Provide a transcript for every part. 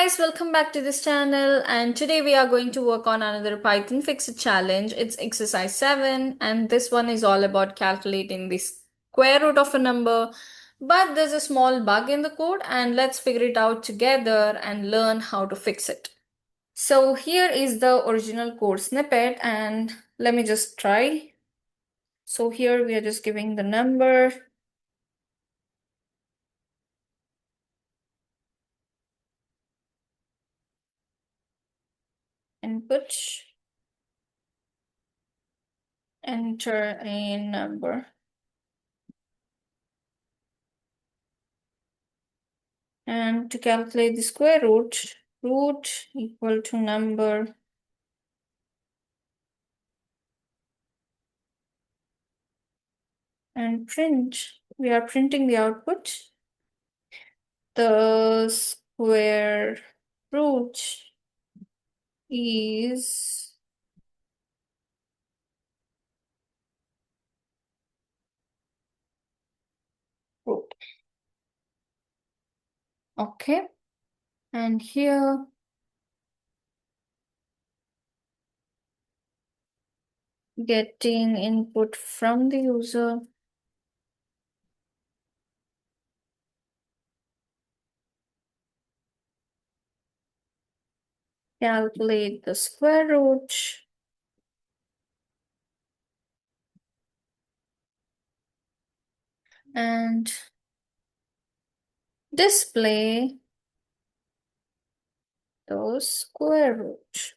guys, welcome back to this channel, and today we are going to work on another Python Fix-It challenge. It's exercise 7 and this one is all about calculating the square root of a number, but there's a small bug in the code and let's figure it out together and learn how to fix it. So here is the original code snippet and let me just try. So here we are just giving the number. Input, enter a number. And to calculate the square root, root equal to number. And print, we are printing the output. The square root is root. Okay. And here getting input from the user. Calculate the square root. And display the square root.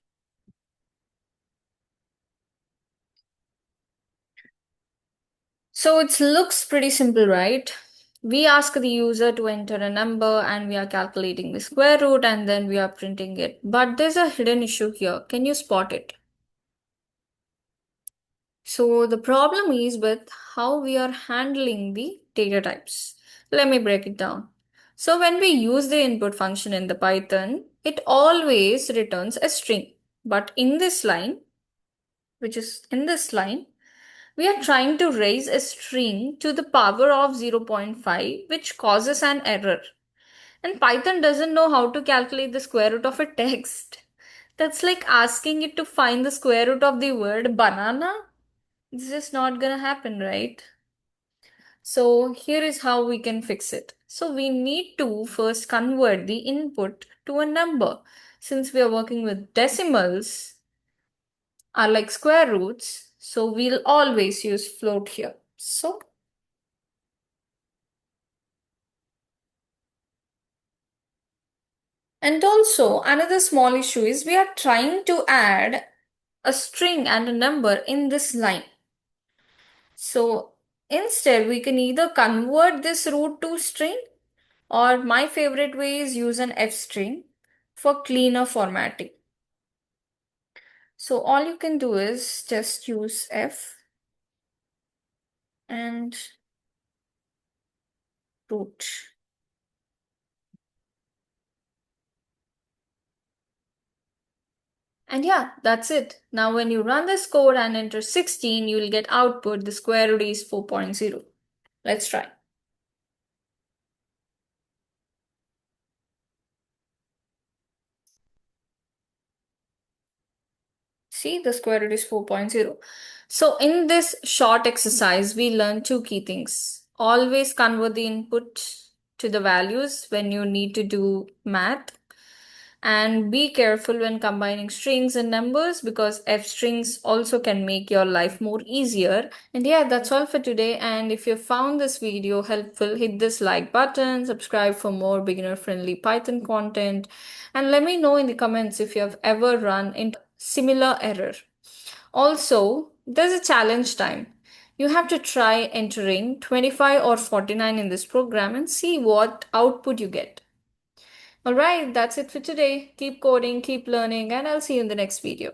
So it looks pretty simple, right? We ask the user to enter a number and we are calculating the square root and then we are printing it. But there's a hidden issue here. Can you spot it? So the problem is with how we are handling the data types. Let me break it down. So when we use the input function in the Python, it always returns a string. But in this line, which is in this line, we are trying to raise a string to the power of 0.5, which causes an error. And Python doesn't know how to calculate the square root of a text. That's like asking it to find the square root of the word banana. It's just not gonna happen, right? So here is how we can fix it. So we need to first convert the input to a number. Since we are working with decimals, are like square roots, so we'll always use float here. So and also another small issue is we are trying to add a string and a number in this line. So instead we can either convert this root to string or my favorite way is use an f string for cleaner formatting. So all you can do is just use f and root. And yeah, that's it. Now when you run this code and enter 16, you will get output the square root is 4.0. Let's try. See, the square root is 4.0. So in this short exercise, we learn two key things. Always convert the input to the values when you need to do math. And be careful when combining strings and numbers because F strings also can make your life more easier. And yeah, that's all for today. And if you found this video helpful, hit this like button, subscribe for more beginner friendly Python content, and let me know in the comments if you have ever run into similar error. Also, there's a challenge time. You have to try entering 25 or 49 in this program and see what output you get. Alright, that's it for today. Keep coding, keep learning, and I'll see you in the next video.